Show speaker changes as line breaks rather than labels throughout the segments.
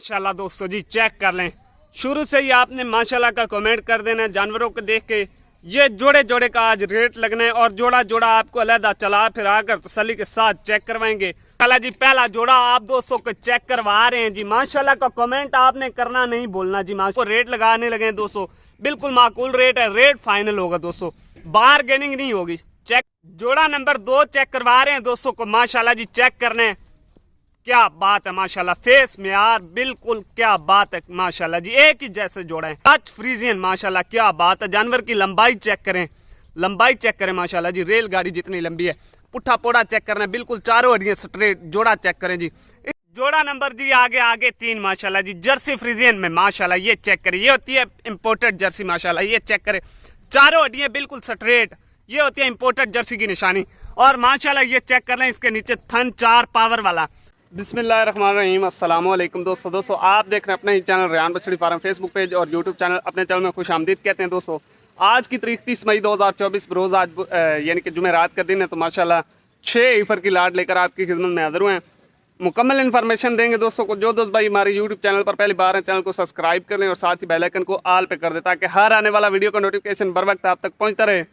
माशाल्लाह दोस्तों जी चेक कर लें, शुरू से ही आपने माशाल्लाह का कमेंट कर देना है। जानवरों को देख के ये जोड़े जोड़े का आज रेट लगना है और जोड़ा जोड़ा आपको अलहदा चला फिर आकर तसल्ली के साथ चेक करवाएंगे। माशाल्लाह जी पहला जोड़ा आप दोस्तों को चेक करवा रहे हैं जी। माशाल्लाह का कमेंट आपने करना नहीं भूलना जी। माशाल्लाह रेट लगाने लगे हैं दोस्तों, बिल्कुल माकूल रेट है, रेट फाइनल होगा दोस्तों, बारगेनिंग नहीं होगी। चेक जोड़ा नंबर 2 चेक करवा रहे हैं दोस्तों को। माशाल्लाह जी चेक करने, क्या बात है माशाल्लाह, फेस में यार बिल्कुल क्या बात है माशाल्लाह जी, एक ही जैसे जोड़े हैं। टच फ्रीजियन माशाल्लाह क्या बात है। जानवर की लंबाई चेक करें, लंबाई चेक करें माशाल्लाह जी, रेलगाड़ी जितनी लंबी है। पुट्ठा पोड़ा चेक करना, बिल्कुल चारों हड्डियां स्ट्रेट। जोड़ा चेक करें जी, जोड़ा नंबर जी आगे 3 माशाल्लाह जी, जर्सी फ्रीजियन में माशाल्लाह ये चेक करें, ये होती है इम्पोर्टेड जर्सी माशाल्लाह, ये चेक करें, चारों हड्डियां बिल्कुल स्ट्रेट, ये होती है इम्पोर्टेड जर्सी की निशानी। और माशाल्लाह ये चेक कर लें, इसके नीचे थन 4 पावर वाला। बिस्मिल्लाहिर्रहमानिर्रहीम, अस्सलाम वालेकुम दोस्तों आप देख रहे हैं अपना ही चैनल रेहान बछड़ी फार्म, फेसबुक पेज और यूट्यूब चैनल। अपने चैनल में खुश आमदीद कहते हैं दोस्तों। आज की तारीख 30 मई 2024 रोज़ आज यानी कि जुमेरात का दिन है। तो माशाल्लाह 6 ईफर की लाट लेकर आपकी खिदमत में हाजिर हुए हैं। मुकम्मल इन्फॉर्मेशन देंगे दोस्तों को। जो दोस्त भाई हमारे यूट्यूब चैनल पर पहली बार है, चैनल को सब्सक्राइब कर लें और साथ ही बेल आइकन को ऑल पे कर दें ताकि हर आने वाला वीडियो का नोटिफिकेशन बर वक्त आप तक पहुँचता रहे।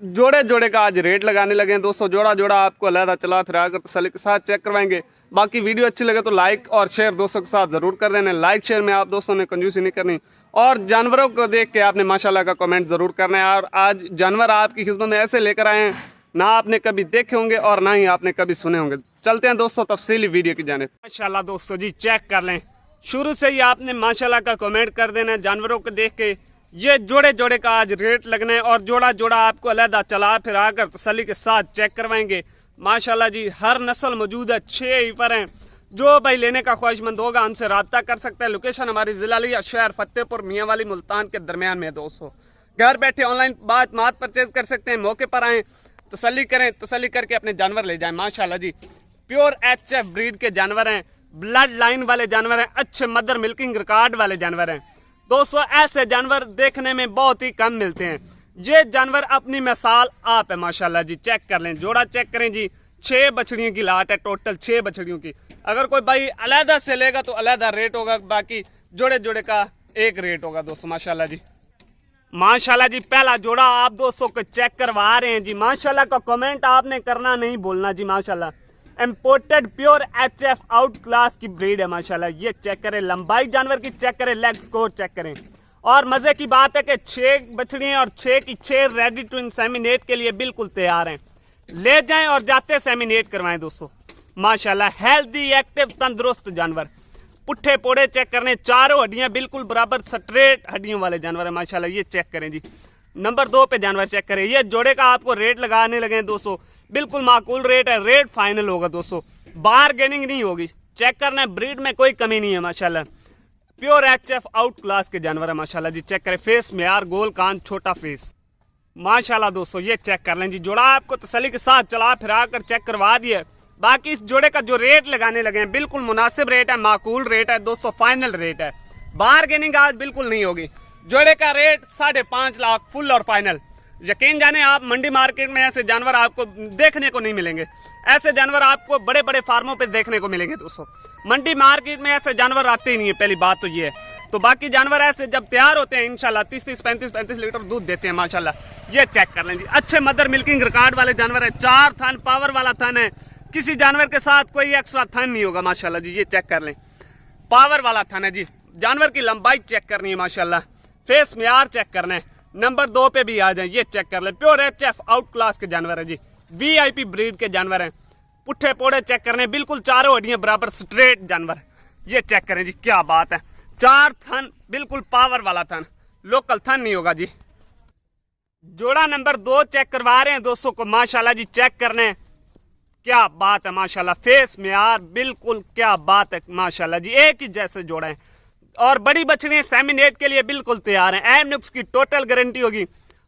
जोड़े जोड़े का आज रेट लगाने लगे हैं दोस्तों, जोड़ा जोड़ा आपको अलहदा चला फिर आकर तसल्ली के साथ चेक करवाएंगे। बाकी वीडियो अच्छी लगे तो लाइक और शेयर दोस्तों के साथ ज़रूर कर देना। लाइक शेयर में आप दोस्तों ने कंजूसी नहीं करनी और जानवरों को देख के आपने माशाल्लाह का कमेंट ज़रूर करना है। और आज जानवर आपकी खिदमत में ऐसे लेकर आए हैं, ना आपने कभी देखे होंगे और ना ही आपने कभी सुने होंगे। चलते हैं दोस्तों तफसीली वीडियो की जानिब। माशाल्लाह दोस्तों जी चेक कर लें, शुरू से ही आपने माशाल्लाह का कमेंट कर देना है। जानवरों को देख के ये जोड़े जोड़े का आज रेट लगना है और जोड़ा जोड़ा आपको अलहदा चला फिर आकर तसल्ली के साथ चेक करवाएंगे। माशाल्लाह जी हर नस्ल मौजूद है, 6 ईफर हैं। जो भाई लेने का ख्वाहिशमंद होगा हमसे रब्ता कर सकता है। लोकेशन हमारी जिला लिया शहर फतेहपुर मियाँ वाली मुल्तान के दरमियान में है दोस्तों। घर बैठे ऑनलाइन मात परचेज कर सकते हैं। मौके पर आएँ, तसल्ली करें, तसल्ली करके अपने जानवर ले जाएं। माशाल्लाह जी प्योर HF ब्रीड के जानवर हैं, ब्लड लाइन वाले जानवर हैं, अच्छे मदर मिल्किंग रिकॉर्ड वाले जानवर हैं दोस्तों। ऐसे जानवर देखने में बहुत ही कम मिलते हैं। ये जानवर अपनी मिसाल आप है माशाल्लाह जी। चेक कर लें, जोड़ा चेक करें जी, 6 बछड़ियों की लाट है, टोटल 6 बछड़ियों की। अगर कोई भाई अलहदा से लेगा तो अलहदा रेट होगा, बाकी जोड़े जोड़े का एक रेट होगा दोस्तों। माशाल्लाह जी माशाल्लाह जी पहला जोड़ा आप दोस्तों को चेक करवा रहे हैं जी। माशाल्लाह का कमेंट आपने करना नहीं भूलना जी। माशाल्लाह imported pure HF out class की ब्रीड है माशाल्लाह। ये चेक करें, लंबाई जानवर की चेक करें, लेग स्कोर चेक करें। और मजे की बात है कि 6 बछड़ियां और 6 की 6 रेडी टू इंसेमिनेट के लिए बिल्कुल तैयार हैं। ले जाएं और जाते सेमिनेट करवाएं दोस्तों। माशाल्लाह हेल्दी एक्टिव तंदुरुस्त जानवर। पुट्ठे पोड़े चेक करने, चारों हड्डियां बिल्कुल बराबर स्ट्रेट हड्डियों वाले जानवर है माशाल्लाह। ये चेक करें जी, नंबर 2 पे जानवर चेक करें। ये जोड़े का आपको रेट लगाने लगे हैं दोस्तों, बिल्कुल माकूल रेट है, रेट फाइनल होगा दोस्तों, बारगेनिंग नहीं होगी। चेक करना है, ब्रीड में कोई कमी नहीं है माशाल्लाह। प्योर HF आउट क्लास के जानवर है माशाल्लाह जी। चेक करें, फेस में यार गोल कान छोटा फेस माशाल्लाह दोस्तों। ये चेक कर लें जी, जोड़ा आपको तसल्ली के साथ चला फिरा कर चेक करवा दिया। बाकी इस जोड़े का जो रेट लगाने लगे हैं बिल्कुल मुनासिब रेट है, माकूल रेट है दोस्तों, फाइनल रेट है, बारगेनिंग आज बिल्कुल नहीं होगी। जोड़े का रेट 5.5 लाख फुल और फाइनल। यकीन जाने आप मंडी मार्केट में ऐसे जानवर आपको देखने को नहीं मिलेंगे। ऐसे जानवर आपको बड़े बड़े फार्मों पे देखने को मिलेंगे दोस्तों। मंडी मार्केट में ऐसे जानवर आते ही नहीं है, पहली बात तो ये है। तो बाकी जानवर ऐसे जब तैयार होते हैं इंशाल्लाह 30-30, 35-35 लीटर दूध देते हैं माशाल्लाह। ये चेक कर लें जी, अच्छे मदर मिल्किंग रिकॉर्ड वाले जानवर है। 4 थन पावर वाला थन है, किसी जानवर के साथ कोई एक्स्ट्रा थन नहीं होगा माशाल्लाह जी। ये चेक कर लें, पावर वाला थन है जी। जानवर की लंबाई चेक करनी है माशाल्लाह, फेस म्यार चेक करना है। नंबर 2 पे भी आ जाए, ये चेक कर ले, प्योर HF आउट क्लास के जानवर है जी, VIP ब्रीड के जानवर हैं। पुट्ठे पोड़े चेक करने, बिल्कुल चारों हड्डियां बराबर स्ट्रेट जानवर। ये चेक करें जी, क्या बात है, 4 थन बिल्कुल पावर वाला थन, लोकल थन नहीं होगा जी। जोड़ा नंबर 2 चेक करवा रहे हैं दोस्तों को माशाल्लाह जी। चेक करने, क्या बात है माशाल्लाह, फेस में यार बिल्कुल क्या बात है माशाल्लाह जी, एक ही जैसे जोड़े हैं। और बड़ी बछड़ियां सेमिनेट के लिए बिल्कुल तैयार हैं। एमनुक्स की टोटल गारंटी होगी।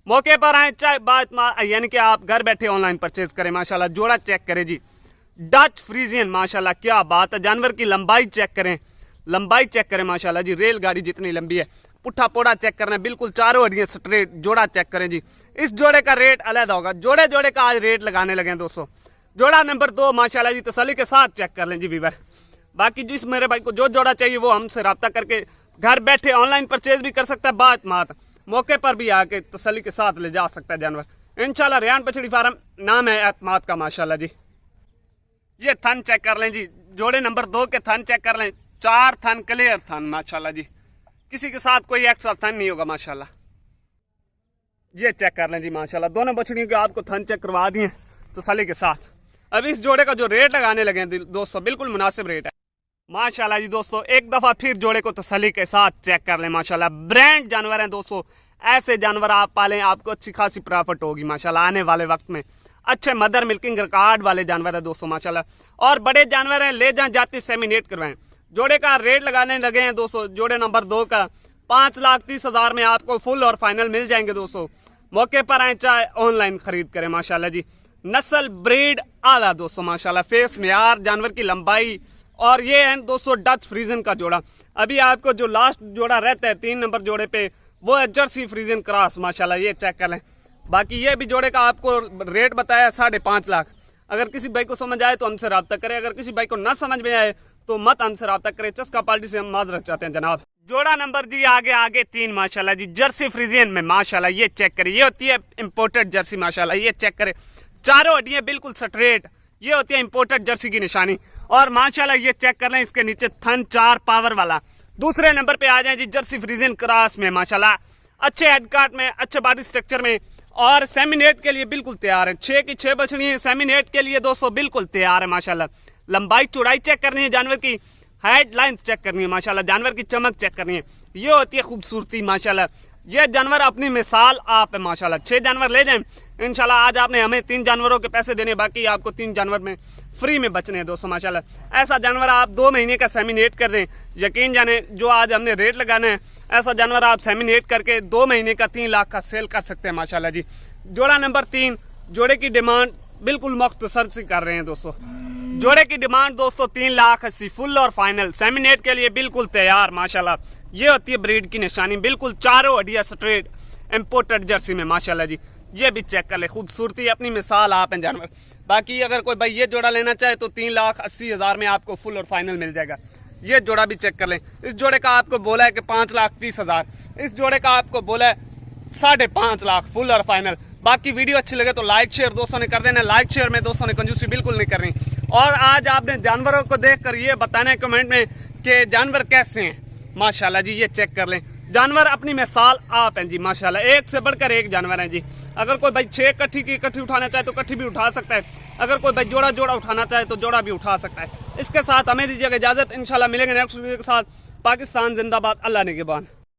मौके पर आए, चाहे बात यानी कि आप घर बैठे ऑनलाइन परचेज करें माशाल्लाह। जोड़ा चेक करें जी, डच फ्रीजियन माशाल्लाह, क्या बात है। जानवर की लंबाई चेक करें, लंबाई चेक करें माशाल्लाह जी, रेलगाड़ी जितनी लंबी है। पुट्ठा पोड़ा चेक करना, बिल्कुल चारों हड्डियां स्ट्रेट। जोड़ा चेक करें जी, इस जोड़े का रेट अलहदा होगा। जोड़े जोड़े का आज रेट लगाने लगे हैं दोस्तों। जोड़ा नंबर 2 माशाल्लाह जी, तसल्ली के साथ चेक कर लें जी वीवर। बाकी जिस मेरे भाई को जो जोड़ा चाहिए वो हमसे रब्ता करके घर बैठे ऑनलाइन परचेज भी कर सकता है, बात मात मौके पर भी आके तसल्ली के साथ ले जा सकता है जानवर। इंशाल्लाह रेहान बछड़ी फार्म नाम है एतमाद का माशाल्लाह जी। ये थन चेक कर लें जी, जोड़े नंबर 2 के थन चेक कर लें, 4 थन क्लियर थन माशाल्लाह जी, किसी के साथ कोई एक्स्ट्रा थन नहीं होगा माशाल्लाह। ये चेक कर लें जी माशाल्लाह, दोनों बछड़ियों के आपको थन चेक करवा दिए तसल्ली के साथ। अब इस जोड़े का जो रेट लगाने लगे हैं दोस्तों बिल्कुल मुनासिब रेट है माशाल्लाह जी। दोस्तों एक दफ़ा फिर जोड़े को तसल्ली के साथ चेक कर लें माशाल्लाह, ब्रांड जानवर हैं दोस्तों, ऐसे जानवर आप पालें आपको अच्छी खासी प्रॉफिट होगी माशाल्लाह आने वाले वक्त में। अच्छे मदर मिल्किंग रिकॉर्ड वाले जानवर है दोस्तों माशाल्लाह, और बड़े जानवर हैं, ले जाएं जाते सेमिनेट करवाएं। जोड़े का रेट लगाने लगे हैं दोस्तों, जोड़े नंबर 2 का 5,30,000 में आपको फुल और फाइनल मिल जाएंगे दोस्तों। मौके पर आए चाहे ऑनलाइन खरीद करें माशाल्लाह जी। नस्ल ब्रीड आला दोस्तों माशाल्लाह, फेस मेयार जानवर की लंबाई, और ये है दोस्तों डच फ्रीजन का जोड़ा। अभी आपको जो लास्ट जोड़ा रहता है 3 नंबर जोड़े पे वो है जर्सी फ्रीजन क्रॉस माशाल्लाह, ये चेक कर लें। बाकी ये भी जोड़े का आपको रेट बताया 5.5 लाख। अगर किसी भाई को समझ आए तो हमसे रब्ता करें, अगर किसी भाई को ना समझ में आए तो मत हमसे रब्ता करें। चस्का पार्टी से हम माजरत चाहते हैं जनाब। जोड़ा नंबर जी आगे 3 माशाल्लाह जी, जर्सी फ्रीजियन में माशाल्लाह, ये चेक करें, ये होती है इम्पोर्टेड जर्सी माशाल्लाह, ये चेक करें, चारों हड्डियां बिल्कुल स्ट्रेट, ये होती है इम्पोर्टेड जर्सी की निशानी। और माशाल्लाह ये चेक कर लें, इसके नीचे थन 4 पावर वाला। दूसरे नंबर पे आ जाए जी जर्सी फ्रीजियन क्रॉस में माशाल्लाह, अच्छे हेड काट में, अच्छे बॉडी स्ट्रक्चर में, और सेमिनेट के लिए बिल्कुल तैयार है। 6 की 6 बछड़ी सेमिनेट के लिए दोस्तों बिल्कुल तैयार है माशाल्लाह। लंबाई चौड़ाई चेक करनी है जानवर की, हाइट लाइन चेक करनी है माशाल्लाह, जानवर की चमक चेक करनी है, ये होती है खूबसूरती माशाल्लाह। ये जानवर अपनी मिसाल आप है माशाल्लाह। 6 जानवर ले जाएं इंशाल्लाह। आज आपने हमें 3 जानवरों के पैसे देने, बाकी आपको 3 जानवर में फ्री में बचने हैं दोस्तों माशाल्लाह। ऐसा जानवर आप 2 महीने का सेमिनेट कर दें, यकीन जाने जो आज हमने रेट लगाना है, ऐसा जानवर आप सेमिनेट करके 2 महीने का 3 लाख का सेल कर सकते हैं माशाल्लाह जी। जोड़ा नंबर 3, जोड़े की डिमांड बिल्कुल मुख्तसर सी कर रहे हैं दोस्तों। जोड़े की डिमांड दोस्तों 3,80,000 फुल और फाइनल, सेमिनेट के लिए बिल्कुल तैयार माशाल्लाह। ये होती है ब्रीड की निशानी, बिल्कुल चारों हड्डियां स्ट्रेट इम्पोर्टेड जर्सी में माशाल्लाह जी। ये भी चेक कर ले, खूबसूरती अपनी मिसाल आप हैं जानवर। बाकी अगर कोई भाई ये जोड़ा लेना चाहे तो 3,80,000 में आपको फुल और फाइनल मिल जाएगा। ये जोड़ा भी चेक कर लें। इस जोड़े का आपको बोला है कि 5,30,000, इस जोड़े का आपको बोला है 5.5 लाख फुल और फाइनल। बाकी वीडियो अच्छी लगे तो लाइक शेयर दोस्तों ने कर देना, लाइक शेयर में दोस्तों ने कंजूसी बिल्कुल नहीं करनी। और आज आपने जानवरों को देखकर ये बताना है कमेंट में कि जानवर कैसे हैं माशाल्लाह जी। ये चेक कर लें, जानवर अपनी मिसाल आप हैं जी माशाल्लाह, एक से बढ़कर एक जानवर हैं जी। अगर कोई भाई 6 कट्ठी की इकट्ठी उठाना चाहे तो कट्ठी भी उठा सकता है, अगर कोई भाई जोड़ा जोड़ा उठाना चाहे तो जोड़ा भी उठा सकता है। इसके साथ हमें दीजिएगा इजाजत, इंशाल्लाह मिलेंगे नेक्स्ट वीडियो के साथ। पाकिस्तान जिंदाबाद, अल्लाह निगहबान।